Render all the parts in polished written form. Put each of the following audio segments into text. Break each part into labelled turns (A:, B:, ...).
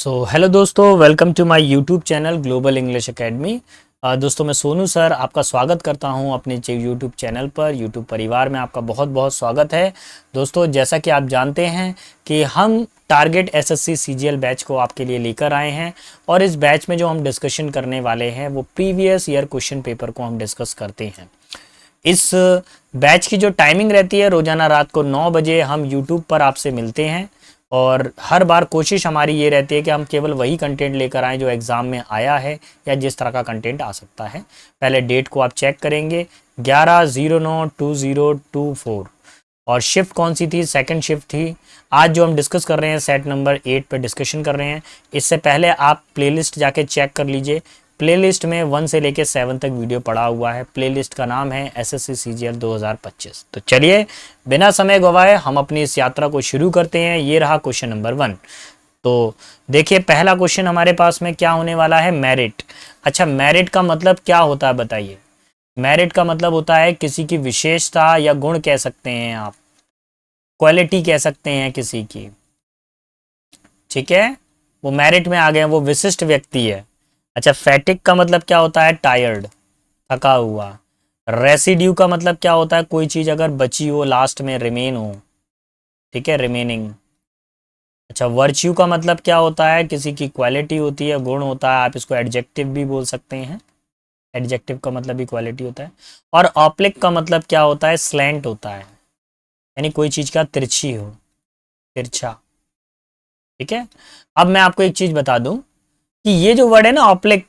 A: Hello दोस्तों, welcome to my YouTube channel global English academy. दोस्तों, मैं सोनू सर आपका स्वागत करता हूं अपने यूट्यूब चैनल पर। यूट्यूब परिवार में आपका बहुत बहुत स्वागत है। दोस्तों, जैसा कि आप जानते हैं कि हम टारगेट एसएससी सीजीएल बैच को आपके लिए लेकर आए हैं और इस बैच में जो हम डिस्कशन करने वाले हैं वो प्रीवियस ईयर क्वेश्चन पेपर को हम डिस्कस करते हैं। इस बैच की जो टाइमिंग रहती है, रोज़ाना रात को 9 बजे हम यूट्यूब पर आपसे मिलते हैं और हर बार कोशिश हमारी ये रहती है कि हम केवल वही कंटेंट लेकर आएँ जो एग्ज़ाम में आया है या जिस तरह का कंटेंट आ सकता है। पहले डेट को आप चेक करेंगे, 11/09/2024 और शिफ्ट कौन सी थी, सेकंड शिफ्ट थी। आज जो हम डिस्कस कर रहे हैं सेट नंबर 8 पर डिस्कशन कर रहे हैं। इससे पहले आप प्लेलिस्ट जाके चेक कर लीजिए। प्लेलिस्ट में 1 से लेकर 7 तक वीडियो पड़ा हुआ है। प्लेलिस्ट का नाम है एसएससी सीजीएल 2025। तो चलिए बिना समय गवाए हम अपनी इस यात्रा को शुरू करते हैं। ये रहा क्वेश्चन नंबर 1। तो देखिए, पहला क्वेश्चन हमारे पास में क्या होने वाला है, मेरिट। अच्छा, मेरिट का मतलब क्या होता है बताइए। मेरिट का मतलब होता है किसी की विशेषता या गुण कह सकते हैं आप, क्वालिटी कह सकते हैं किसी की। ठीक है, वो मेरिट में आ गए, वो विशिष्ट व्यक्ति है। अच्छा, फैटिक का मतलब क्या होता है, टायर्ड, थका हुआ। रेसिड्यू का मतलब क्या होता है, कोई चीज अगर बची हो, लास्ट में रिमेन हो। ठीक है, रिमेनिंग। अच्छा, वर्च्यू का मतलब क्या होता है, किसी की क्वालिटी होती है, गुण होता है। आप इसको एडजेक्टिव भी बोल सकते हैं। एडजेक्टिव का मतलब भी क्वालिटी होता है। और ऑप्लिक का मतलब क्या होता है, स्लैंट होता है, यानी कोई चीज का तिरछी हो, तिरछा। ठीक है, अब मैं आपको एक चीज बता दूं कि ये जो वर्ड है ना, ऑप्लिक,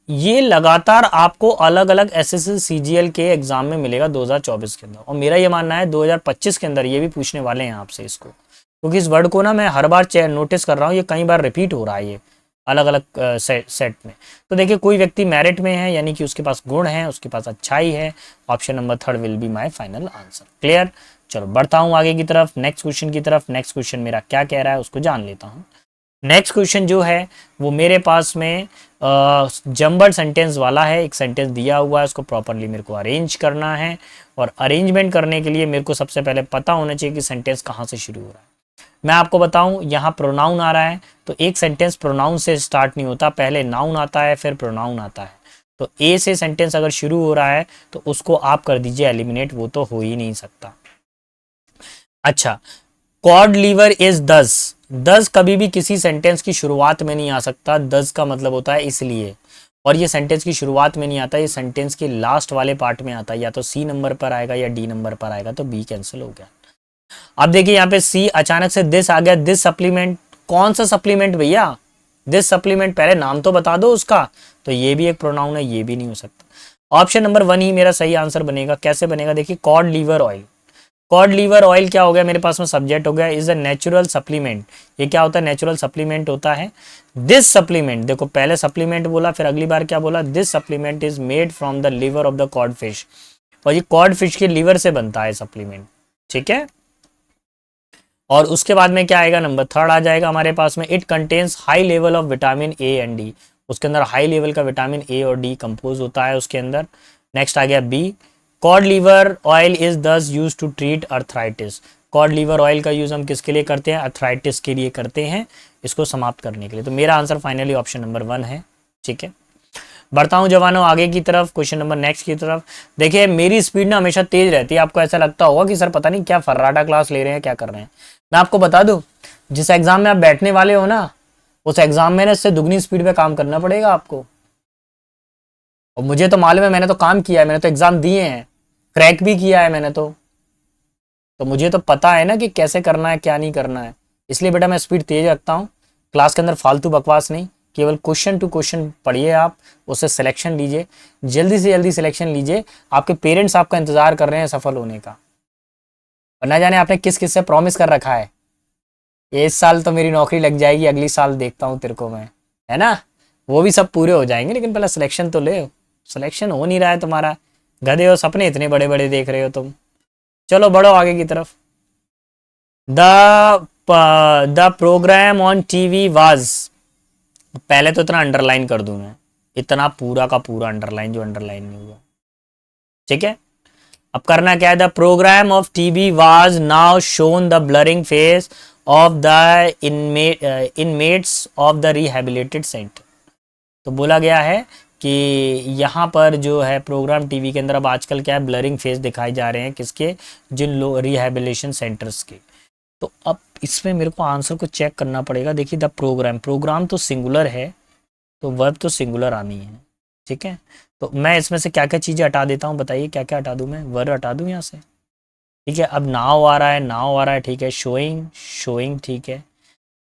A: ये लगातार आपको अलग अलग एसएससी सीजीएल के एग्जाम में मिलेगा 2024 के अंदर। और मेरा ये मानना है 2025 के अंदर ये भी पूछने वाले हैं आपसे इसको, क्योंकि इस वर्ड को ना मैं हर बार नोटिस कर रहा हूँ, ये कई बार रिपीट हो रहा है ये अलग अलग सेट में। तो देखिए, कोई व्यक्ति मेरिट में है यानी कि उसके पास गुण है, उसके पास अच्छाई है। Option number 3 will be my final answer. Clear. चलो बढ़ता हूँ आगे की तरफ, नेक्स्ट क्वेश्चन की तरफ। नेक्स्ट क्वेश्चन मेरा क्या कह रहा है उसको जान लेता हूँ। नेक्स्ट क्वेश्चन जो है वो मेरे पास में जम्बल सेंटेंस वाला है। एक सेंटेंस दिया हुआ है, उसको प्रॉपरली मेरे को अरेंज करना है। और अरेंजमेंट करने के लिए मेरे को सबसे पहले पता होना चाहिए कि सेंटेंस कहाँ से शुरू हो रहा है। मैं आपको बताऊं, यहाँ प्रोनाउन आ रहा है, तो एक सेंटेंस प्रोनाउन से स्टार्ट नहीं होता, पहले नाउन आता है फिर प्रोनाउन आता है। तो ए से सेंटेंस अगर शुरू हो रहा है तो उसको आप कर दीजिए एलिमिनेट, वो तो हो ही नहीं सकता। अच्छा, कॉड लीवर इज दस। दस कभी भी किसी सेंटेंस की शुरुआत में नहीं आ सकता। दस का मतलब होता है इसलिए, और ये सेंटेंस की शुरुआत में नहीं आता, ये सेंटेंस के लास्ट वाले पार्ट में आता है। या तो सी नंबर पर आएगा या डी नंबर पर आएगा, तो बी कैंसिल हो गया। अब देखिए यहाँ पे सी, अचानक से दिस आ गया। दिस सप्लीमेंट, कौन सा सप्लीमेंट भैया, दिस सप्लीमेंट, पहले नाम तो बता दो उसका। तो ये भी एक प्रोनाउन है, ये भी नहीं हो सकता। ऑप्शन नंबर 1 ही मेरा सही आंसर बनेगा। कैसे बनेगा, देखिए, cod liver oil. Cod liver oil क्या हो गया, मेरे पास में सब्जेक्ट हो गया, इज अ नेचुरल सप्लीमेंट। ये क्या होता है, नेचुरल सप्लीमेंट होता है। दिस सप्लीमेंट, देखो पहले सप्लीमेंट बोला, फिर अगली बार क्या बोला, this supplement is made from the liver of the code fish. और ये कॉड फिश के लीवर से बनता है सप्लीमेंट। ठीक है, और उसके बाद में क्या आएगा, नंबर 3 आ जाएगा हमारे पास में। It contains high level of vitamin A and D. उसके अंदर हाई लेवल का विटामिन ए और डी कंपोज होता है उसके अंदर। नेक्स्ट आ गया B, cod liver oil is thus use to treat arthritis. Cod liver oil का यूज हम किसके लिए करते हैं, अर्थराइटिस के लिए करते हैं, इसको समाप्त करने के लिए। तो मेरा आंसर फाइनली ऑप्शन नंबर 1 है। ठीक है, बढ़ता हूं जवानों आगे की तरफ, क्वेश्चन नंबर नेक्स्ट की तरफ। देखिए, मेरी स्पीड ना हमेशा तेज रहती है। आपको ऐसा लगता होगा कि सर पता नहीं क्या फर्राटा क्लास ले रहे हैं, क्या कर रहे हैं। मैं आपको बता दूं, जिस एग्जाम में आप बैठने वाले हो ना, उस एग्जाम में ना इससे दुगनी स्पीड पे काम करना पड़ेगा आपको। और मुझे तो मालूम है, मैंने तो काम किया है, मैंने तो एग्जाम दिए हैं, क्रैक भी किया है मैंने तो मुझे तो पता है ना कि कैसे करना है, क्या नहीं करना है। इसलिए बेटा मैं स्पीड तेज रखता हूँ। क्लास के अंदर फालतू बकवास नहीं, केवल क्वेश्चन टू क्वेश्चन पढ़िए आप, उससे सिलेक्शन लीजिए, जल्दी से जल्दी सिलेक्शन लीजिए। आपके पेरेंट्स आपका इंतजार कर रहे हैं सफल होने का। और ना जाने आपने किस किस से प्रॉमिस कर रखा है, इस साल तो मेरी नौकरी लग जाएगी, अगली साल देखता हूँ तेरे को मैं, है ना। वो भी सब पूरे हो जाएंगे, लेकिन पहले सिलेक्शन तो ले। सिलेक्शन हो नहीं रहा है तुम्हारा, गधे हो, सपने इतने बड़े बड़े देख रहे हो तुम। चलो बढ़ो आगे की तरफ। The programme on TV was, पहले तो इतना अंडरलाइन कर दूं मैं, इतना पूरा का पूरा अंडरलाइन जो अंडरलाइन नहीं हुआ। ठीक है, अब करना क्या है, the programme of TV was now shown the blurring face of the inmates of the rehabilitated centre. तो बोला गया है कि यहाँ पर जो है प्रोग्राम टीवी के अंदर अब आजकल क्या है, ब्लरिंग फेस दिखाए जा रहे हैं किसके, जिन लोग रिहेबिलिटेशन सेंटर्स के। तो अब इसमें मेरे को आंसर को चेक करना पड़ेगा। देखिए द प्रोग्राम, प्रोग्राम तो सिंगुलर है तो वर्ब तो सिंगुलर आनी है, ठीक है। तो मैं इसमें से क्या क्या चीज़ें हटा देता हूँ, बताइए क्या क्या हटा दूँ मैं, वर्ब हटा दूँ यहाँ से, ठीक है। अब नाव आ रहा है, नाव आ रहा है, ठीक है। शोइंग, शोइंग, ठीक है।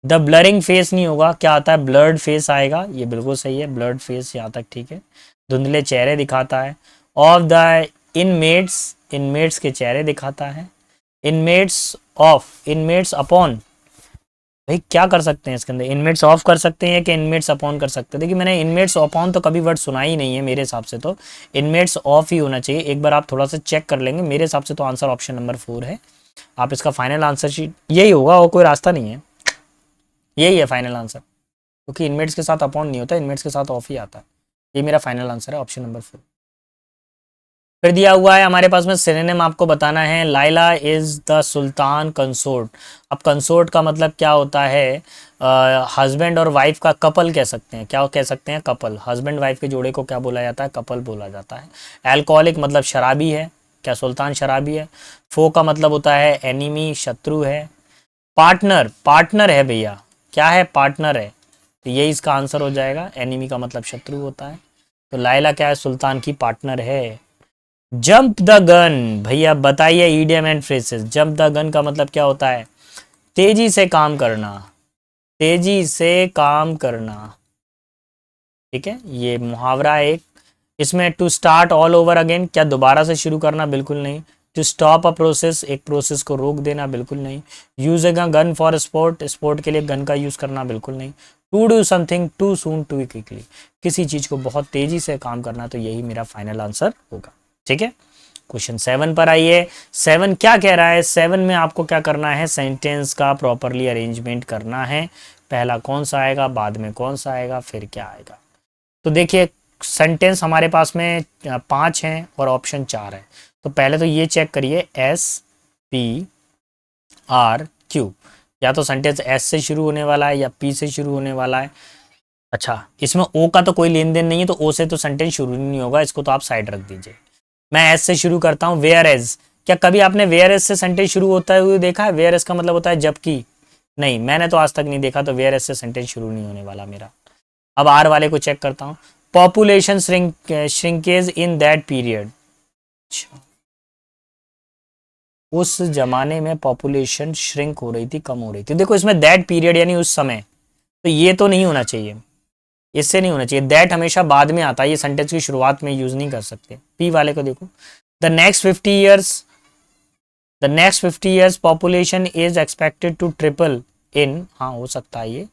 A: द ब्लरिंग फेस नहीं होगा, क्या आता है, ब्लर्ड फेस आएगा, ये बिल्कुल सही है, ब्लर्ड फेस यहाँ तक ठीक है। धुंधले चेहरे दिखाता है। ऑफ द इनमेट्स, इनमेट्स के चेहरे दिखाता है। इनमेट्स ऑफ, इनमेट्स अपॉन, भाई क्या कर सकते हैं इसके अंदर, इनमेट्स ऑफ कर सकते हैं कि इनमेट्स अपॉन कर सकते हैं। देखिए मैंने इनमेट्स अपॉन तो कभी वर्ड सुना ही नहीं है, मेरे हिसाब से तो इनमेट्स ऑफ ही होना चाहिए। एक बार आप थोड़ा सा चेक कर लेंगे, मेरे हिसाब से तो आंसर ऑप्शन नंबर 4 है। आप इसका फाइनल आंसर शीट यही होगा और कोई रास्ता नहीं है, यही है फाइनल आंसर, क्योंकि इनमेट्स के साथ अपॉन नहीं होता, इनमेट्स के साथ ऑफ ही आता है। ये मेरा फाइनल आंसर है, ऑप्शन नंबर 4। फिर दिया हुआ है हमारे पास में सिनोनिम आपको बताना है। Laila is the sultan consort. अब कंसोर्ट का मतलब क्या होता है, हस्बैंड और वाइफ का कपल कह सकते हैं, क्या कह सकते हैं, कपल। हस्बैंड वाइफ के जोड़े को क्या बोला जाता है, कपल बोला जाता है। एल्कोहलिक मतलब शराबी है, क्या सुल्तान शराबी है। फो का मतलब होता है एनिमी, शत्रु है। पार्टनर, पार्टनर है भैया, क्या है, पार्टनर है, तो यही इसका आंसर हो जाएगा। एनिमी का मतलब शत्रु होता है, तो लाइला क्या है, सुल्तान की पार्टनर है। जंप द गन, भैया बताइए idiom and phrases. Jump the gun का मतलब क्या होता है, तेजी से काम करना, तेजी से काम करना, ठीक है। ये मुहावरा एक। इसमें to start all over again, क्या दोबारा से शुरू करना, बिल्कुल नहीं। टू स्टॉप अ प्रोसेस, एक प्रोसेस को रोक देना, बिल्कुल नहीं। Use a gun for sport, sport के लिए गन का यूज करना, बिल्कुल नहीं। To do something too soon too quickly, किसी चीज को बहुत तेजी से काम करना, तो यही मेरा फाइनल आंसर होगा, ठीक है। क्वेश्चन 7 पर आइए। 7 क्या कह रहा है, 7 में आपको क्या करना है, सेंटेंस का प्रॉपरली अरेंजमेंट करना है। पहला कौन सा आएगा, बाद में कौन सा आएगा, फिर क्या आएगा। तो देखिए सेंटेंस हमारे पास में 5 हैं और ऑप्शन 4 है। तो पहले तो ये चेक करिए, SPRQ, या तो सेंटेंस एस से शुरू होने वाला है या पी से शुरू होने वाला है। अच्छा, इसमें ओ का तो कोई लेन देन नहीं है, तो ओ से तो सेंटेंस शुरू नहीं होगा, इसको तो आप साइड रख दीजिए। मैं एस से शुरू करता हूँ, वेयर एज। क्या कभी आपने वेयर एज से सेंटेंस शुरू होता हुए देखा है, वेयर एज का मतलब होता है जबकि, नहीं मैंने तो आज तक नहीं देखा, तो वेयर एज से सेंटेंस शुरू नहीं होने वाला मेरा। अब आर वाले को चेक करता हूँ, population shrinkage in that period. उस जमाने में पॉपुलेशन श्रिंक हो रही थी, कम हो रही थी। देखो इसमें दैट पीरियड यानी उस समय, तो ये तो नहीं होना चाहिए, इससे नहीं होना चाहिए। दैट हमेशा बाद में आता है, ये सेंटेंस की शुरुआत में यूज नहीं कर सकते। पी वाले को देखो, the next 50 years, the next 50 years population is expected to triple in, हाँ हो सकता है ये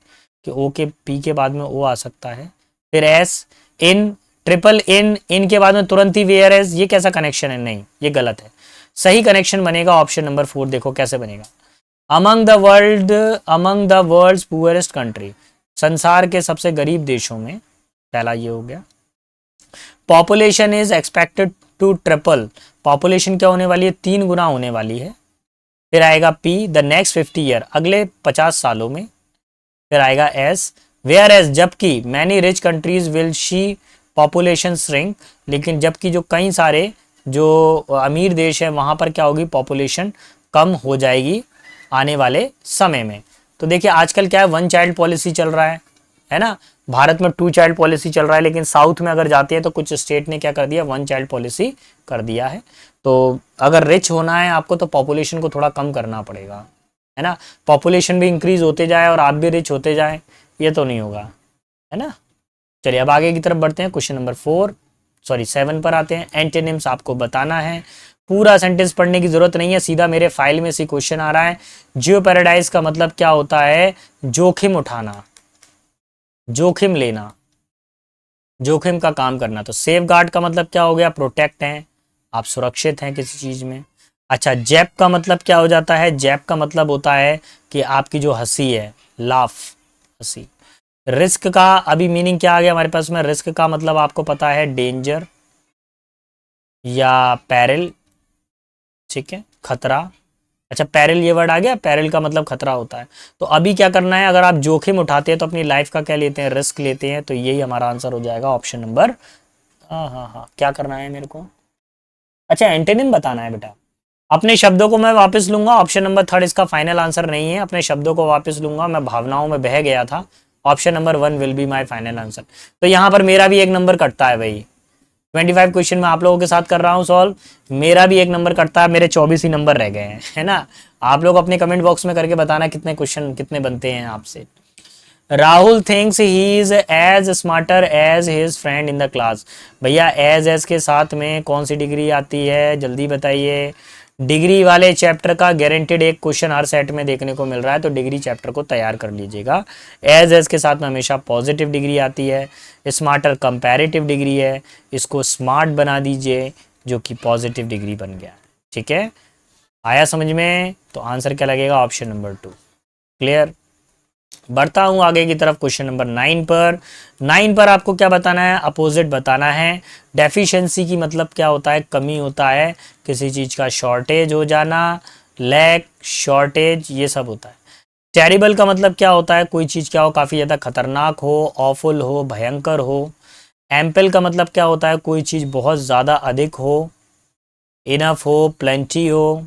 A: कि ओ के पी के बाद में ओ आ सकता है। फिर एस, इन, ट्रिपल इन के बाद में तुरंत ही वेयर एज, ये कैसा कनेक्शन है, नहीं ये गलत है। सही कनेक्शन बनेगा ऑप्शन नंबर 4, देखो कैसे बनेगा। Among the world, among the world's poorest country, संसार के सबसे गरीब देशों में, पहला ये हो गया। Population is expected to triple, population क्या होने वाली है, 3 गुना होने वाली है। फिर आएगा पी, द नेक्स्ट 50 ईयर, अगले 50 सालों में। फिर आएगा एस, वेयर एज, जबकि many rich countries will she population shrink, लेकिन जबकि जो कई सारे जो अमीर देश है वहां पर क्या होगी, पॉपुलेशन कम हो जाएगी आने वाले समय में। तो देखिए आजकल क्या है, 1 चाइल्ड पॉलिसी चल रहा है ना। भारत में 2 चाइल्ड पॉलिसी चल रहा है, लेकिन साउथ में अगर जाती है तो कुछ स्टेट ने क्या कर दिया, 1 चाइल्ड पॉलिसी कर दिया है। तो अगर रिच होना है आपको तो पॉपुलेशन को थोड़ा कम करना पड़ेगा, है ना। पॉपुलेशन भी इंक्रीज होते जाए और आप भी रिच होते जाए, ये तो नहीं होगा, है ना। चलिए अब आगे की तरफ बढ़ते हैं, क्वेश्चन नंबर 7 पर आते हैं। एंटोनिम्स आपको बताना है, पूरा सेंटेंस पढ़ने की जरूरत नहीं है, सीधा मेरे फाइल में से क्वेश्चन आ रहा है। जियो पैराडाइज का मतलब क्या होता है, जोखिम उठाना, जोखिम लेना, जोखिम का काम करना। तो सेफ गार्ड का मतलब क्या हो गया, प्रोटेक्ट है, आप सुरक्षित हैं किसी चीज में। अच्छा, जैप का मतलब क्या हो जाता है, जैप का मतलब होता है कि आपकी जो हंसी है, लाफ, हंसी। रिस्क का अभी मीनिंग क्या आ गया हमारे पास में, रिस्क का मतलब आपको पता है डेंजर या पैरल, ठीक है, खतरा, अच्छा पेरिल ये वर्ड आ गया, पेरिल का मतलब खतरा होता है। तो अभी क्या करना है, अगर आप जोखिम उठाते हैं तो अपनी लाइफ का क्या लेते हैं, रिस्क लेते हैं, तो यही हमारा आंसर हो जाएगा ऑप्शन नंबर। हाँ हाँ हाँ, क्या करना है मेरे को, अच्छा एंटेनिम बताना है बेटा। अपने शब्दों को मैं वापस लूंगा, ऑप्शन नंबर थर्ड इसका फाइनल आंसर नहीं है, अपने शब्दों को वापस लूंगा, मैं भावनाओं में बह गया था। Option number one will be my final answer. तो यहाँ पर मेरा भी एक नंबर कटता है भाई, 25 क्वेश्चन में आप लोगों के साथ कर रहा हूँ सॉल्व, मेरा भी एक नंबर कटता है, मेरे 24 ही नंबर रह गए हैं, है ना। आप लोग अपने कमेंट बॉक्स में करके बताना कितने क्वेश्चन कितने बनते हैं आपसे। Rahul thinks he is as smarter as his friend in the class. भैया एज के साथ में कौन सी डिग्री आती है, जल्दी बताइए। डिग्री वाले चैप्टर का गारंटेड एक क्वेश्चन हर सेट में देखने को मिल रहा है, तो डिग्री चैप्टर को तैयार कर लीजिएगा। एज के साथ में हमेशा पॉजिटिव डिग्री आती है, स्मार्टर कंपैरेटिव डिग्री है, इसको स्मार्ट बना दीजिए जो कि पॉजिटिव डिग्री बन गया। ठीक है, आया समझ में, तो आंसर क्या लगेगा, ऑप्शन नंबर 2। क्लियर। बढ़ता हूं आगे की तरफ, क्वेश्चन नंबर 9 पर। 9 पर आपको क्या बताना है, अपोजिट बताना है। डेफिशिएंसी की मतलब क्या होता है, कमी होता है, किसी चीज का शॉर्टेज हो जाना, लैक, शॉर्टेज, ये सब होता है। टेरिबल का मतलब क्या होता है, कोई चीज क्या हो, काफी ज्यादा खतरनाक हो, ऑफुल हो, भयंकर हो। एम्पल का मतलब क्या होता है, कोई चीज बहुत ज्यादा अधिक हो, इनफ हो, प्लेंटी हो।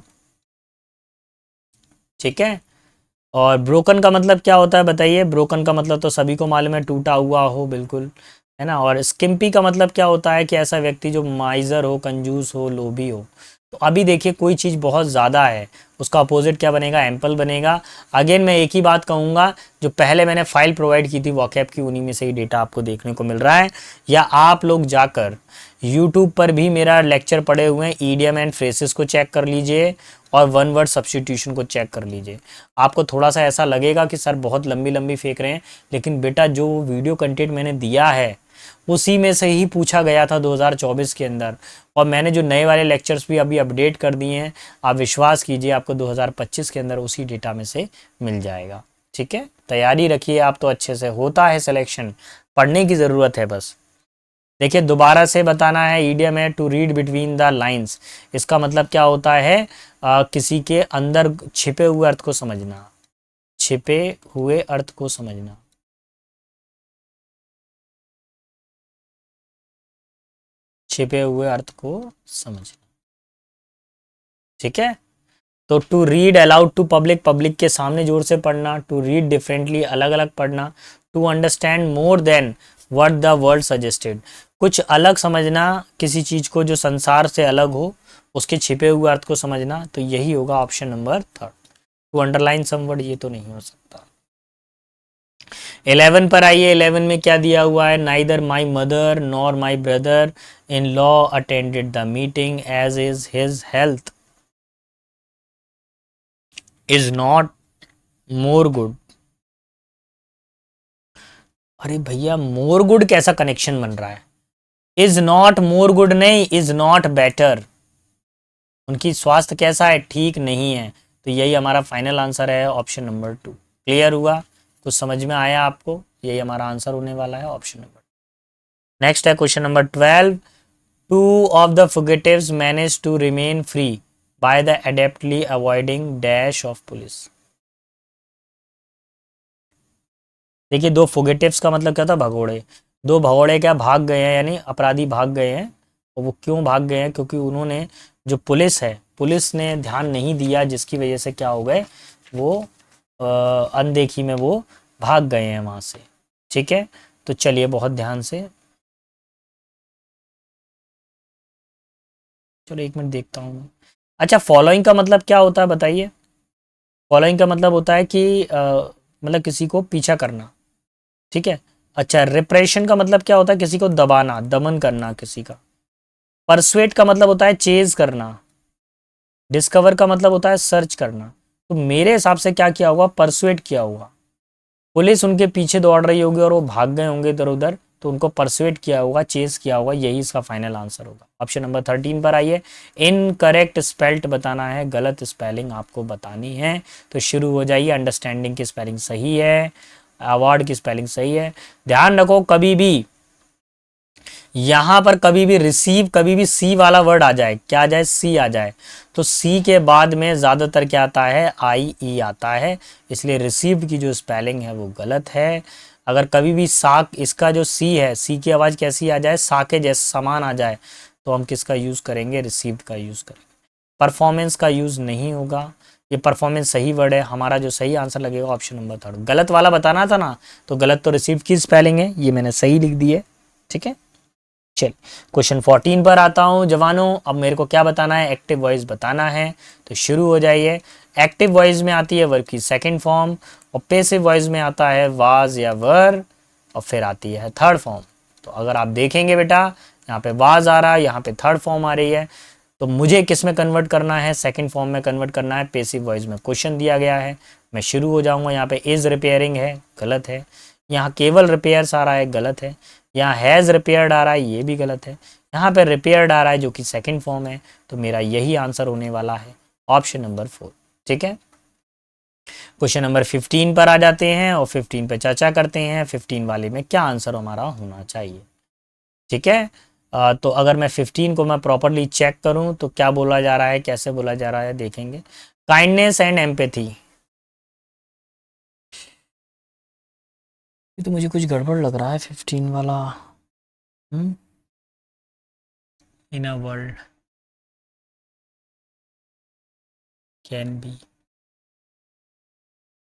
A: ठीक है। और ब्रोकन का मतलब क्या होता है बताइए, ब्रोकन का मतलब तो सभी को मालूम है, टूटा हुआ हो, बिल्कुल, है ना। और स्किम्पी का मतलब क्या होता है कि ऐसा व्यक्ति जो माइजर हो, कंजूस हो, लोभी हो। तो अभी देखिए कोई चीज़ बहुत ज़्यादा है, उसका अपोजिट क्या बनेगा, एम्पल बनेगा। अगेन मैं एक ही बात कहूँगा, जो पहले मैंने फाइल प्रोवाइड की थी वॉकैब की, उन्हीं में से ही डेटा आपको देखने को मिल रहा है, या आप लोग जाकर यूट्यूब पर भी मेरा लेक्चर पड़े हुए हैं, ईडियम एंड फ्रेसेस को चेक कर लीजिए और वन वर्ड सब्स्टिट्यूशन को चेक कर लीजिए। आपको थोड़ा सा ऐसा लगेगा कि सर बहुत लंबी लंबी फेंक रहे हैं, लेकिन बेटा जो वीडियो कंटेंट मैंने दिया है उसी में से ही पूछा गया था 2024 के अंदर, और मैंने जो नए वाले लेक्चर्स भी अभी अपडेट कर दिए हैं, आप विश्वास कीजिए आपको 2025 के अंदर उसी डेटा में से मिल जाएगा। ठीक है, तैयारी रखिए आप, तो अच्छे से होता है सिलेक्शन, पढ़ने की ज़रूरत है बस। देखिए दोबारा से बताना है, ईडियम है to read between the lines, इसका मतलब क्या होता है, किसी के अंदर छिपे हुए अर्थ को समझना, छिपे हुए अर्थ को समझना। छिपे हुए अर्थ को समझना। ठीक है। तो to read aloud to public, public के सामने जोर से पढ़ना, टू रीड डिफरेंटली, अलग अलग पढ़ना, to understand more than what the world suggested, कुछ अलग समझना, किसी चीज को जो संसार से अलग हो, उसके छिपे हुए अर्थ को समझना, तो यही होगा option number 3। To underline some word, ये तो नहीं हो सकता। 11 पर आइए, 11 में क्या दिया हुआ है, neither my mother nor my brother in law attended the meeting as is his health is not more good. अरे भैया मोर गुड कैसा कनेक्शन बन रहा है, इज नॉट मोर गुड नहीं, इज नॉट बेटर, उनकी स्वास्थ्य कैसा है, ठीक नहीं है। तो यही हमारा फाइनल आंसर है, ऑप्शन नंबर 2। क्लियर हुआ, कुछ समझ में आया आपको, यही हमारा आंसर होने वाला है, ऑप्शन नंबर। नेक्स्ट है question number 12। Two of the fugitives manage to remain free by the adeptly avoiding dash of police. देखिए दो फुगेटिव्स का मतलब क्या था, भगोड़े। दो भगोड़े क्या भाग गए हैं, यानी अपराधी भाग गए हैं। और वो क्यों भाग गए हैं, क्योंकि उन्होंने, जो पुलिस है, पुलिस ने ध्यान नहीं दिया, जिसकी वजह से क्या हो गए, वो अनदेखी में वो भाग गए हैं वहां से। ठीक है, तो चलिए बहुत ध्यान से, चलो एक मिनट देखता हूँ मैं। अच्छा फॉलोइंग का मतलब क्या होता है बताइए। फॉलोइंग का मतलब होता है कि मतलब किसी को पीछा करना। ठीक है। अच्छा रिप्रेशन का मतलब क्या होता है, किसी को दबाना, दमन करना किसी का। परसुएट का मतलब होता है चेज करना। डिस्कवर का मतलब होता है सर्च करना। तो मेरे हिसाब से क्या किया होगा, परसुएट किया होगा। पुलिस उनके पीछे दौड़ रही होगी और वो भाग गए होंगे इधर उधर, तो उनको परसुएट किया होगा, चेज किया होगा, यही इसका फाइनल आंसर होगा। ऑप्शन नंबर 13 पर आइए। इनकरेक्ट स्पेल्ट बताना है, गलत स्पेलिंग आपको बतानी है। तो शुरू हो जाइए, अंडरस्टैंडिंग की स्पेलिंग सही है, अवार्ड की स्पेलिंग सही है। ध्यान रखो कभी भी यहाँ पर कभी भी रिसीव, कभी भी सी वाला वर्ड आ जाए, क्या आ जाए, सी आ जाए, तो सी के बाद में ज़्यादातर क्या आता है, आई ई आता है, इसलिए रिसीव्ड की जो स्पेलिंग है वो गलत है। अगर कभी भी साक, इसका जो सी है, सी की आवाज़ कैसी आ जाए, सा के जैसे समान आ जाए, तो हम किसका यूज़ करेंगे, रिसीव्ड का यूज़ करेंगे। परफॉर्मेंस का यूज़ नहीं होगा, ये परफॉर्मेंस सही वर्ड है, हमारा जो सही आंसर लगेगा ऑप्शन नंबर 3। गलत वाला बताना था ना, तो गलत तो रिसीव्ड की स्पेलिंग है, ये मैंने सही लिख दी है, ठीक है। चल क्वेश्चन 14 पर आता हूँ जवानों। अब मेरे को क्या बताना है, एक्टिव वॉइस बताना है, तो शुरू हो जाइए। एक्टिव वॉइस में आती है वर्ब की सेकंड फॉर्म, और पैसिव वॉइस में आता है वाज या वर, और फिर आती है थर्ड फॉर्म। तो अगर आप देखेंगे बेटा, यहाँ पे वाज आ रहा है, यहाँ पे थर्ड फॉर्म आ रही है, तो मुझे किस में कन्वर्ट करना है, सेकंड फॉर्म में कन्वर्ट करना है, पैसिव वॉइस में। क्वेश्चन दिया गया है, मैं शुरू हो जाऊंगा। यहाँ पे इज रिपेयरिंग है, गलत है। यहाँ केवल रिपेयर्स आ रहा है, गलत है। यहाँ हैज़ रिपेयर्ड आ रहा है, ये भी गलत है। यहाँ पे रिपेयर्ड आ रहा है जो कि सेकंड फॉर्म है, तो मेरा यही आंसर होने वाला है ऑप्शन नंबर 4, ठीक है। क्वेश्चन नंबर 15 पर आ जाते हैं और 15 पे चर्चा करते हैं, 15 वाले में क्या आंसर हमारा होना चाहिए, ठीक है। तो अगर मैं 15 को मैं प्रॉपरली चेक करूं तो क्या बोला जा रहा है, कैसे बोला जा रहा है, देखेंगे। काइंडनेस एंड एम्पैथी, ये तो मुझे कुछ गड़बड़ लग रहा है 15 वाला। इन अ वर्ल्ड कैन बी,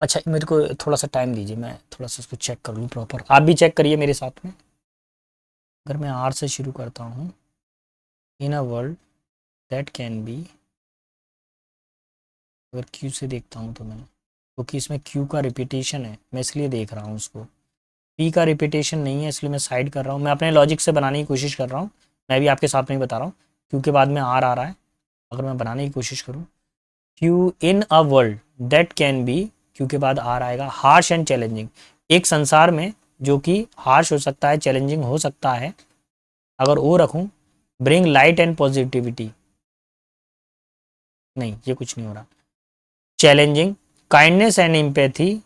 A: अच्छा मेरे को थोड़ा सा टाइम दीजिए, मैं थोड़ा सा इसको चेक कर लूँ प्रॉपर, आप भी चेक करिए मेरे साथ में। अगर मैं आर से शुरू करता हूँ, in a world that can be, अगर क्यू से देखता हूँ तो मैं, क्योंकि इसमें क्यू का रिपीटेशन है, मैं इसलिए देख रहा हूँ उसको। पी का रिपीटेशन नहीं है, इसलिए मैं साइड कर रहा हूँ, मैं अपने लॉजिक से बनाने की कोशिश कर रहा हूँ, मैं भी आपके साथ में ही बता रहा हूँ। क्यू के बाद में आर आ रहा है, अगर मैं बनाने की कोशिश करूँ, Q in a world that can B, Q के बाद आर आएगा, हार्श एंड चैलेंजिंग, एक संसार में जो कि हार्श हो सकता है, चैलेंजिंग हो सकता है, अगर वो रखूं, ब्रिंग लाइट एंड पॉजिटिविटी, नहीं ये कुछ नहीं हो रहा, चैलेंजिंग, काइंडनेस एंड एम्पैथी।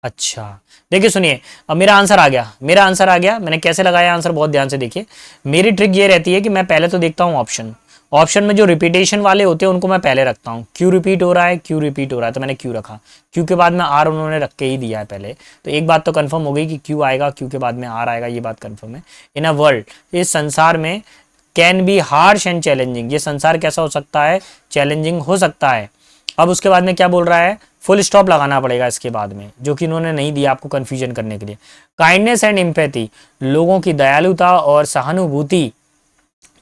A: अच्छा देखिए सुनिए, अब मेरा आंसर आ गया, मेरा आंसर आ गया, मैंने कैसे लगाया आंसर बहुत ध्यान से देखिए। मेरी ट्रिक ये रहती है कि मैं पहले तो देखता हूँ ऑप्शन, ऑप्शन में जो रिपीटेशन वाले होते हैं उनको मैं पहले रखता हूँ, क्यू रिपीट हो रहा है, क्यू रिपीट हो रहा है, तो मैंने क्यू रखा, क्यू के बाद में आर उन्होंने रख के ही दिया है पहले, तो एक बात तो कंफर्म हो गई कि क्यू आएगा, क्यू के बाद में आर आएगा, ये बात कंफर्म है। इन अ वर्ल्ड, इस संसार में, can be harsh and challenging, ये संसार कैसा हो सकता है, चैलेंजिंग हो सकता है। अब उसके बाद में क्या बोल रहा है, फुल स्टॉप लगाना पड़ेगा इसके बाद में, जो कि इन्होंने नहीं दिया आपको कंफ्यूजन करने के लिए। काइंडनेस एंड एम्पैथी, लोगों की दयालुता और सहानुभूति,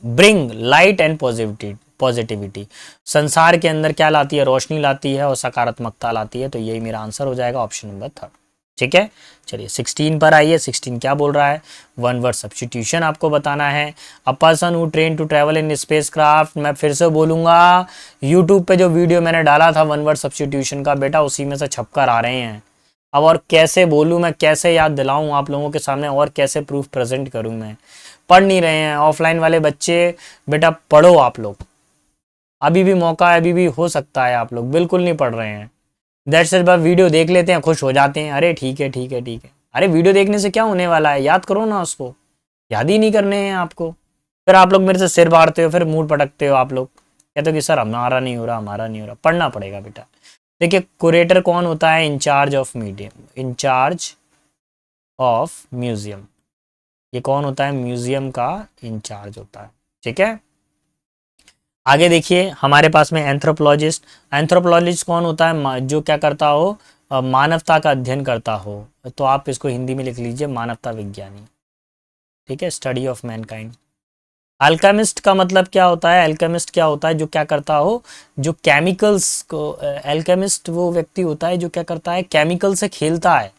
A: ब्रिंग लाइट एंड पॉजिटिविटी, संसार के अंदर क्या लाती है, रोशनी लाती है और सकारात्मकता लाती है, तो यही मेरा आंसर हो जाएगा ऑप्शन नंबर 3, ठीक है। चलिए 16 पर आइए, 16 क्या बोल रहा है, वन वर्ड सब्स्टिट्यूशन आपको बताना है। A person who train to travel in spacecraft, मैं फिर से बोलूंगा, यूट्यूब पे जो वीडियो मैंने डाला था वन वर्ड सब्स्टिट्यूशन का, बेटा उसी में से छपकर आ रहे हैं। अब और कैसे बोलूँ मैं, कैसे याद दिलाऊं आप लोगों के सामने, और कैसे प्रूफ प्रेजेंट करूं मैं, पढ़ नहीं रहे हैं ऑफलाइन वाले बच्चे, बेटा पढ़ो आप लोग, अभी भी मौका है, अभी भी हो सकता है, आप लोग बिल्कुल नहीं पढ़ रहे हैं। दैट्स इट, बस वीडियो देख लेते हैं, खुश हो जाते हैं, अरे ठीक है ठीक है ठीक है, अरे वीडियो देखने से क्या होने वाला है, याद करो ना उसको, याद ही नहीं करने हैं आपको, फिर आप लोग मेरे से सिर फाड़ते हो, फिर मूड पटकते हो, आप लोग कहते हो कि सर हमारा नहीं हो रहा, हमारा नहीं हो रहा, पढ़ना पड़ेगा बेटा। देखिए कुरेटर कौन होता है, in charge of medium, in charge of museum, ये कौन होता है, म्यूजियम का इंचार्ज होता है, ठीक है। आगे देखिए हमारे पास में एंथ्रोपोलॉजिस्ट, एंथ्रोपोलॉजिस्ट कौन होता है, जो क्या करता हो, मानवता का अध्ययन करता हो, तो आप इसको हिंदी में लिख लीजिए मानवता विज्ञानी, ठीक है, स्टडी ऑफ मैनकाइंड। अल्केमिस्ट का मतलब क्या होता है, अल्केमिस्ट क्या होता है, जो क्या करता हो, जो केमिकल्स को, अल्केमिस्ट वो व्यक्ति होता है जो क्या करता है, केमिकल से खेलता है,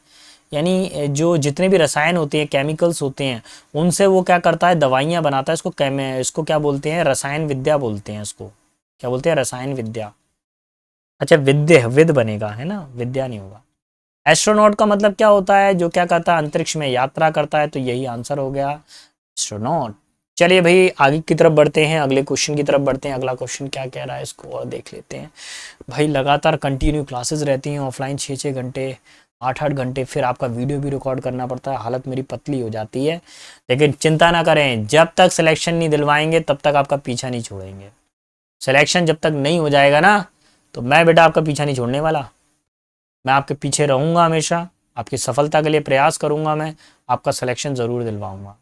A: यानी जो जितने भी रसायन होते हैं, केमिकल्स होते हैं, उनसे वो क्या करता है, दवाइयाँ बनाता है, इसको क्या बोलते हैं, रसायन विद्या बोलते हैं, इसको क्या बोलते हैं, रसायन विद्या। अच्छा विद बनेगा है ना, विद्या नहीं होगा। एस्ट्रोनॉट का मतलब क्या होता है, जो क्या करता है, अंतरिक्ष में यात्रा करता है, तो यही आंसर हो गया एस्ट्रोनॉट। चलिए भाई आगे की तरफ बढ़ते हैं, अगले क्वेश्चन की तरफ बढ़ते हैं, अगला क्वेश्चन क्या कह रहा है इसको और देख लेते हैं। भाई लगातार कंटिन्यू क्लासेस रहती हैं ऑफलाइन 6-6 घंटे, 8-8 घंटे, फिर आपका वीडियो भी रिकॉर्ड करना पड़ता है, हालत मेरी पतली हो जाती है। लेकिन चिंता ना करें, जब तक सिलेक्शन नहीं दिलवाएंगे तब तक आपका पीछा नहीं छोड़ेंगे। सिलेक्शन जब तक नहीं हो जाएगा ना, तो मैं बेटा आपका पीछा नहीं छोड़ने वाला, मैं आपके पीछे रहूँगा हमेशा, आपकी सफलता के लिए प्रयास करूँगा, मैं आपका सिलेक्शन ज़रूर दिलवाऊँगा।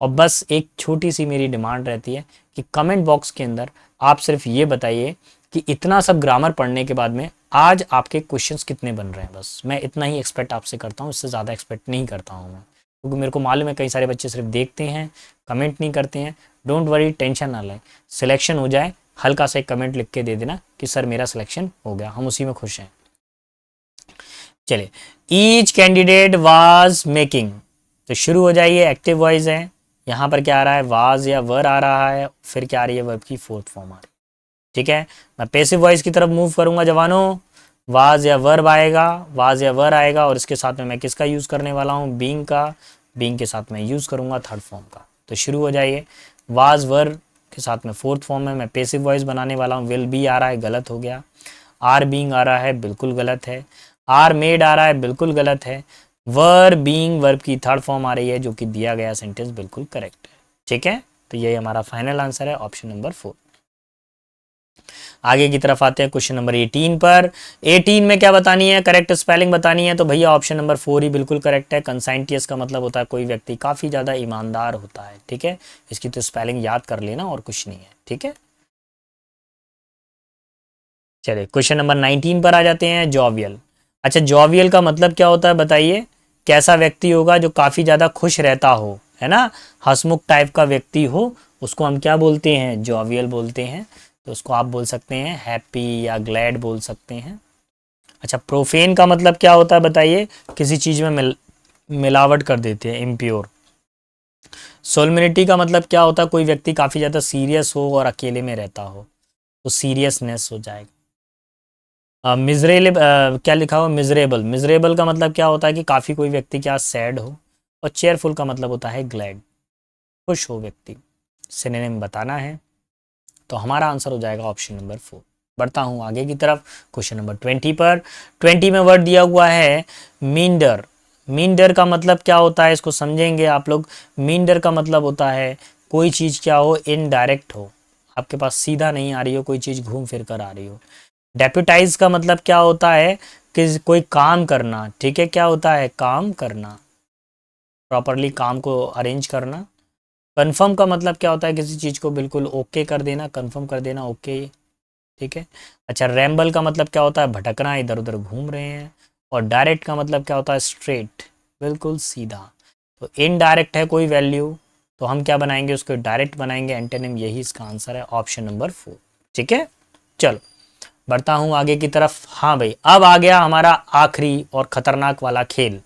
A: और बस एक छोटी सी मेरी डिमांड रहती है कि कमेंट बॉक्स के अंदर आप सिर्फ ये बताइए कि इतना सब ग्रामर पढ़ने के बाद में आज आपके क्वेश्चंस कितने बन रहे हैं। बस मैं इतना ही एक्सपेक्ट आपसे करता हूँ, इससे ज़्यादा एक्सपेक्ट नहीं करता हूँ मैं, क्योंकि मेरे को मालूम है कई सारे बच्चे सिर्फ देखते हैं, कमेंट नहीं करते हैं। डोंट वरी, टेंशन ना लें, सिलेक्शन हो जाए हल्का सा एक कमेंट लिख के दे देना कि सर मेरा सिलेक्शन हो गया, हम उसी में खुश हैं। चलिए, ईच कैंडिडेट वाज मेकिंग, तो शुरू हो जाइए। एक्टिव वॉइस है, यहाँ पर क्या आ रहा है, वाज या वर आ रहा है, फिर क्या आ रही है, वर्ब की फोर्थ फॉर्म आ रही है। ठीक है, मैं पैसिव वॉइस की तरफ मूव करूंगा जवानों, वाज या वर्ब आएगा, वाज या वर आएगा, और इसके साथ में मैं किसका यूज करने वाला हूँ, बीइंग का, बीइंग के साथ में यूज करूंगा थर्ड फॉर्म का। तो शुरू हो जाइए, वाज वर के साथ में फोर्थ फॉर्म में मैं पैसिव वॉइस बनाने वाला हूँ। विल बी आ रहा है, गलत हो गया। आर बीइंग आ रहा है, बिल्कुल गलत है। आर मेड आ रहा है, बिल्कुल गलत है। वर बीइंग वर्ब की थर्ड फॉर्म आ रही है, जो कि दिया गया सेंटेंस बिल्कुल करेक्ट है। ठीक है, तो यही हमारा फाइनल आंसर है, ऑप्शन नंबर 4। आगे की तरफ आते हैं क्वेश्चन नंबर 18 पर। 18 में क्या बतानी है, करेक्ट स्पेलिंग बतानी है, तो भैया ऑप्शन नंबर 4 ही बिल्कुल करेक्ट है। कंसाइंटियस का मतलब होता है कोई व्यक्ति काफी ज्यादा ईमानदार होता है। ठीक है, इसकी तो स्पेलिंग याद कर लेना और कुछ नहीं है। ठीक है, चलिए क्वेश्चन नंबर 19 पर आ जाते हैं। जॉवियल, अच्छा जॉवियल का मतलब क्या होता है बताइए, कैसा व्यक्ति होगा जो काफी ज्यादा खुश रहता हो, है ना, हंसमुख टाइप का व्यक्ति हो, उसको हम क्या बोलते हैं, जॉवियल बोलते हैं। तो उसको आप बोल सकते हैं हैप्पी या ग्लैड बोल सकते हैं। अच्छा, प्रोफेन का मतलब क्या होता है बताइए, किसी चीज में मिलावट कर देते हैं, इम्प्योर। सोलमिनिटी का मतलब क्या होता है, कोई व्यक्ति काफी ज्यादा सीरियस हो और अकेले में रहता हो, तो सीरियसनेस हो जाएगा। मिजरेबल, क्या लिखा हुआ, मिजरेबल, मिजरेबल का मतलब क्या होता है कि काफ़ी कोई व्यक्ति क्या सैड हो। और चेयरफुल का मतलब होता है ग्लैड, खुश हो व्यक्ति। सिनोनिम बताना है, तो हमारा आंसर हो जाएगा ऑप्शन नंबर 4। बढ़ता हूँ आगे की तरफ, क्वेश्चन नंबर 20 पर। 20 में वर्ड दिया हुआ है मींडर। मींडर का मतलब क्या होता है, इसको समझेंगे आप लोग। मींडर का मतलब होता है कोई चीज़ क्या हो, इनडायरेक्ट हो, आपके पास सीधा नहीं आ रही हो, कोई चीज़ घूम फिर कर आ रही हो। डेप्यूटाइज का मतलब क्या होता है कि कोई काम करना। ठीक है, क्या होता है, काम करना, प्रॉपरली काम को अरेंज करना। कंफर्म का मतलब क्या होता है, किसी चीज़ को बिल्कुल ओके कर देना, कंफर्म कर देना, ओके। ठीक है, अच्छा रैम्बल का मतलब क्या होता है, भटकना, इधर उधर घूम रहे हैं। और डायरेक्ट का मतलब क्या होता है, स्ट्रेट, बिल्कुल सीधा। तो इनडायरेक्ट है कोई वैल्यू, तो हम क्या बनाएंगे, उसको डायरेक्ट बनाएंगे, एंटोनिम, यही इसका आंसर है, ऑप्शन नंबर 4। ठीक है, चलो बढ़ता हूँ आगे की तरफ। हाँ भाई, अब आ गया हमारा आखिरी और खतरनाक वाला खेल।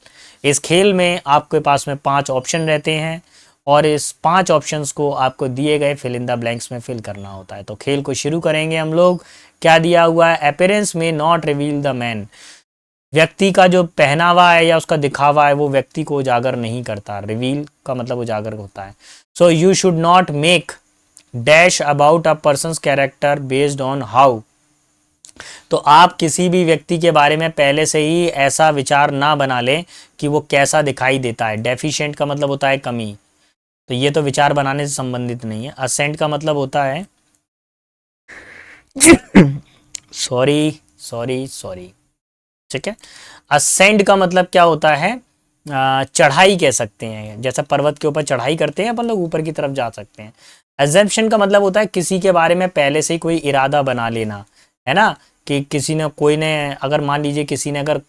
A: इस खेल में आपके पास में 5 ऑप्शन रहते हैं, और इस 5 ऑप्शंस को आपको दिए गए फिल इन द ब्लैंक्स में फिल करना होता है। तो खेल को शुरू करेंगे हम लोग। क्या दिया हुआ है, अपीयरेंस में नॉट रिवील द मैन, व्यक्ति का जो पहनावा है या उसका दिखावा है वो व्यक्ति को उजागर नहीं करता। रिवील का मतलब उजागर होता है। So you should not make dash about a person's character based on how, तो आप किसी भी व्यक्ति के बारे में पहले से ही ऐसा विचार ना बना लें कि वो कैसा दिखाई देता है। डेफिशिएंट का मतलब होता है कमी, तो ये तो विचार बनाने से संबंधित नहीं है। असेंट का मतलब होता है सॉरी सॉरी सॉरी, ठीक है। असेंड का मतलब क्या होता है, चढ़ाई कह सकते हैं, जैसे पर्वत के ऊपर चढ़ाई करते हैं अपन लोग, ऊपर की तरफ जा सकते हैं। एजम्पशन का मतलब होता है किसी के बारे में पहले से ही कोई इरादा बना लेना, है ना, कि किसी ने, कोई ने, अगर मान लीजिए किसी ने अगर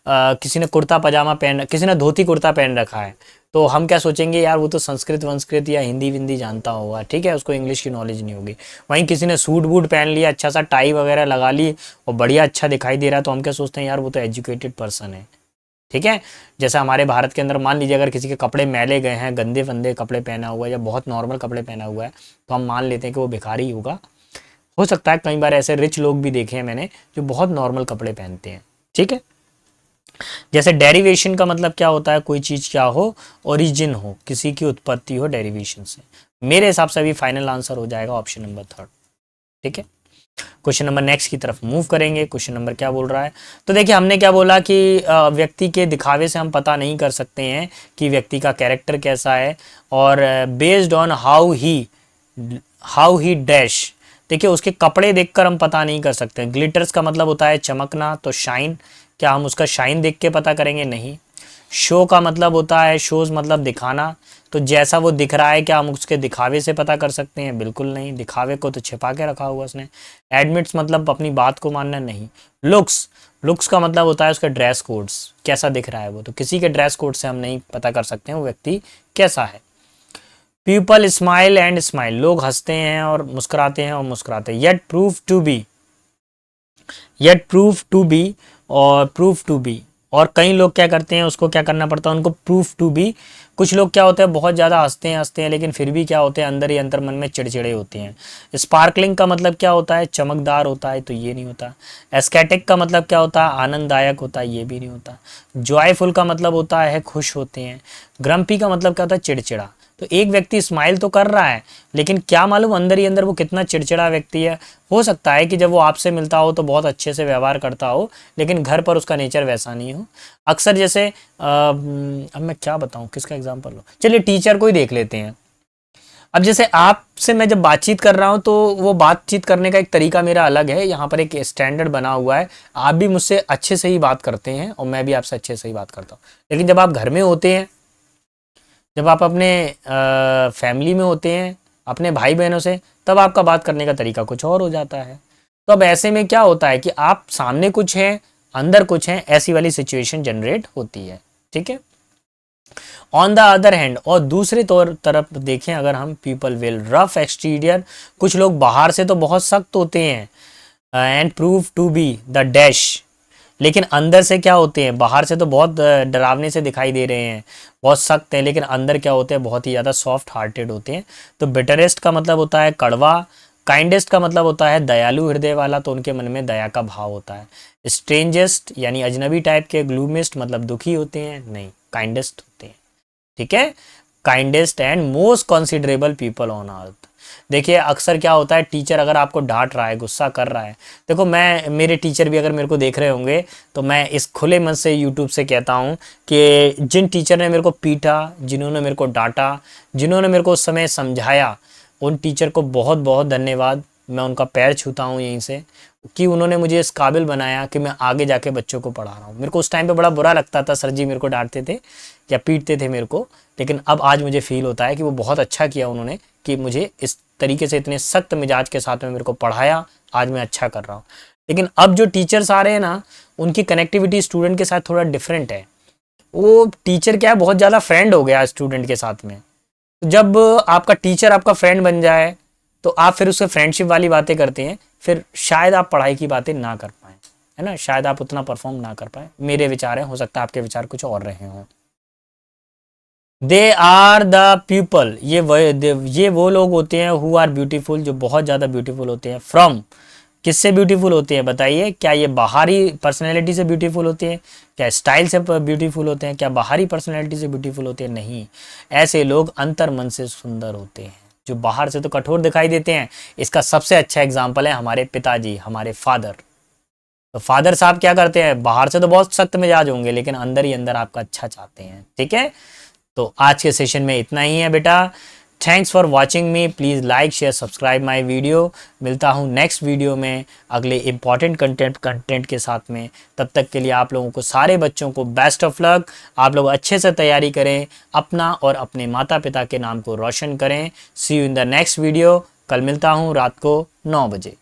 A: किसी ने कुर्ता पजामा पहन, किसी ने धोती कुर्ता पहन रखा है, तो हम क्या सोचेंगे, यार वो तो संस्कृत वंस्कृत या हिंदी विंदी जानता होगा, ठीक है, उसको इंग्लिश की नॉलेज नहीं होगी। वहीं किसी ने सूट बूट पहन लिया, अच्छा सा टाई वगैरह लगा ली और बढ़िया अच्छा दिखाई दे रहा है, तो हम क्या सोचते हैं, यार वो तो एजुकेटेड पर्सन है। ठीक है, जैसे हमारे भारत के अंदर मान लीजिए अगर किसी के कपड़े मैले गए हैं, गंदे फंदे कपड़े पहना हुआ है या बहुत नॉर्मल कपड़े पहना हुआ है, तो हम मान लेते हैं कि वो भिखारी होगा। हो सकता है, कई बार ऐसे रिच लोग भी देखे हैं मैंने जो बहुत नॉर्मल कपड़े पहनते हैं। ठीक है, जैसे डेरिवेशन का मतलब क्या होता है, कोई चीज़ क्या हो, ओरिजिन हो, किसी की उत्पत्ति हो डेरिवेशन से। मेरे हिसाब से अभी फाइनल आंसर हो जाएगा ऑप्शन नंबर 3। ठीक है, क्वेश्चन नंबर नेक्स्ट की तरफ मूव करेंगे। क्वेश्चन नंबर क्या बोल रहा है, तो देखिए हमने क्या बोला कि व्यक्ति के दिखावे से हम पता नहीं कर सकते हैं कि व्यक्ति का कैरेक्टर कैसा है, और based on how he dash, देखिए उसके कपड़े देखकर हम पता नहीं कर सकते। ग्लिटर्स का मतलब होता है चमकना, तो शाइन, क्या हम उसका शाइन देख के पता करेंगे? नहीं। शो का मतलब होता है, शोज मतलब दिखाना, तो जैसा वो दिख रहा है क्या हम उसके दिखावे से पता कर सकते हैं? बिल्कुल नहीं, दिखावे को तो छिपा के रखा हुआ उसने। एडमिट्स मतलब अपनी बात को मानना, नहीं। लुक्स का मतलब होता है उसका ड्रेस कोड्स, कैसा दिख रहा है वो, तो किसी के ड्रेस कोड से हम नहीं पता कर सकते हैं वो व्यक्ति कैसा है। पीपल स्माइल एंड स्माइल, लोग हंसते हैं और मुस्कुराते हैं और मुस्कुराते हैं। येट प्रूफ टू बी, और कई लोग क्या करते हैं, उसको क्या करना पड़ता है उनको, प्रूफ टू बी। कुछ लोग क्या होते हैं, बहुत ज़्यादा हंसते हैं लेकिन फिर भी क्या होते हैं, अंदर ही अंदर मन में चिड़चिड़े होते हैं। स्पार्कलिंग का मतलब क्या होता है, चमकदार होता है, तो ये नहीं होता। एस्केटिक का मतलब क्या होता है, आनंददायक होता है, ये भी नहीं होता। जॉयफुल का मतलब होता है खुश होते हैं। ग्रम्पी का मतलब क्या होता है, चिड़चिड़ा। तो एक व्यक्ति स्माइल तो कर रहा है लेकिन क्या मालूम अंदर ही अंदर वो कितना चिड़चिड़ा व्यक्ति है। हो सकता है कि जब वो आपसे मिलता हो तो बहुत अच्छे से व्यवहार करता हो, लेकिन घर पर उसका नेचर वैसा नहीं हो। अक्सर जैसे अब मैं क्या बताऊं, किसका एग्जांपल लो, चलिए टीचर को ही देख लेते हैं। अब जैसे आपसे मैं जब बातचीत कर रहा हूं तो वो बातचीत करने का एक तरीका मेरा अलग है, यहाँ पर एक स्टैंडर्ड बना हुआ है। आप भी मुझसे अच्छे से ही बात करते हैं और मैं भी आपसे अच्छे से ही बात करता हूँ, लेकिन जब आप घर में होते हैं, जब आप अपने फैमिली में होते हैं अपने भाई बहनों से, तब आपका बात करने का तरीका कुछ और हो जाता है। तो अब ऐसे में क्या होता है कि आप सामने कुछ हैं अंदर कुछ हैं, ऐसी वाली सिचुएशन जनरेट होती है। ठीक है। ऑन द अदर हैंड, और दूसरे तौर तरफ देखें अगर हम, पीपल विल रफ एक्सटीरियर, कुछ लोग बाहर से तो बहुत सख्त होते हैं, and prove to be the dash, लेकिन अंदर से क्या होते हैं, बाहर से तो बहुत डरावने से दिखाई दे रहे हैं, बहुत सख्त हैं, लेकिन अंदर क्या होते हैं, बहुत ही ज़्यादा सॉफ्ट हार्टेड होते हैं। तो बिटरेस्ट का मतलब होता है कड़वा। काइंडेस्ट का मतलब होता है दयालु हृदय वाला, तो उनके मन में दया का भाव होता है। स्ट्रेंजेस्ट यानी अजनबी टाइप के। ग्लूमिस्ट मतलब दुखी होते हैं, नहीं, काइंडेस्ट होते हैं। ठीक है। Kindest and most considerable people on earth. देखिए अक्सर क्या होता है, टीचर अगर आपको डांट रहा है, गुस्सा कर रहा है, देखो मैं, मेरे टीचर भी अगर मेरे को देख रहे होंगे तो मैं इस खुले मन से यूट्यूब से कहता हूँ कि जिन टीचर ने मेरे को पीटा, जिन्होंने मेरे को डांटा, जिन्होंने मेरे को उस समय समझाया, उन टीचर को बहुत बहुत धन्यवाद। मैं उनका पैर छूता हूँ यहीं से, कि उन्होंने मुझे इस काबिल बनाया कि मैं आगे जाके बच्चों को पढ़ा रहा हूँ। मेरे को उस टाइम पे बड़ा बुरा लगता था, सर जी मेरे को डांटते थे या पीटते थे मेरे को, लेकिन अब आज मुझे फील होता है कि वो बहुत अच्छा किया उन्होंने, कि मुझे इस तरीके से इतने सख्त मिजाज के साथ में मेरे को पढ़ाया, आज मैं अच्छा कर रहा हूँ। लेकिन अब जो टीचर्स आ रहे हैं ना, उनकी कनेक्टिविटी स्टूडेंट के साथ थोड़ा डिफरेंट है। वो टीचर क्या है, बहुत ज़्यादा फ्रेंड हो गया स्टूडेंट के साथ में। तो जब आपका टीचर आपका फ्रेंड बन जाए तो आप फिर उससे फ्रेंडशिप वाली बातें करते हैं, फिर शायद आप पढ़ाई की बातें ना कर पाएँ, है ना, शायद आप उतना परफॉर्म ना कर पाए। मेरे विचार हैं, हो सकता है आपके विचार कुछ और रहे हों। दे आर द पीपल, ये वो लोग होते हैं हु आर ब्यूटीफुल, जो बहुत ज़्यादा ब्यूटीफुल होते हैं। फ्रॉम, किससे ब्यूटीफुल होते हैं बताइए, क्या ये बाहरी पर्सनैलिटी से ब्यूटीफुल होते हैं, क्या स्टाइल से ब्यूटीफुल होते हैं, क्या बाहरी पर्सनैलिटी से ब्यूटीफुल होते हैं? नहीं, ऐसे लोग अंतर मन से सुंदर होते हैं। जो बाहर से तो कठोर दिखाई देते हैं, इसका सबसे अच्छा एग्जाम्पल है हमारे पिताजी, हमारे फादर। तो फादर साहब क्या करते हैं, बाहर से तो बहुत सख्त मिजाज होंगे लेकिन अंदर ही अंदर आपका अच्छा चाहते हैं। ठीक है। तो आज के सेशन में इतना ही है बेटा। Thanks for watching me, please like share subscribe my video. मिलता हूँ नेक्स्ट वीडियो में अगले इम्पॉर्टेंट कंटेंट के साथ में। तब तक के लिए आप लोगों को, सारे बच्चों को बेस्ट ऑफ लक। आप लोग अच्छे से तैयारी करें, अपना और अपने माता पिता के नाम को रोशन करें। See you in the next video. कल मिलता हूँ रात को 9 बजे।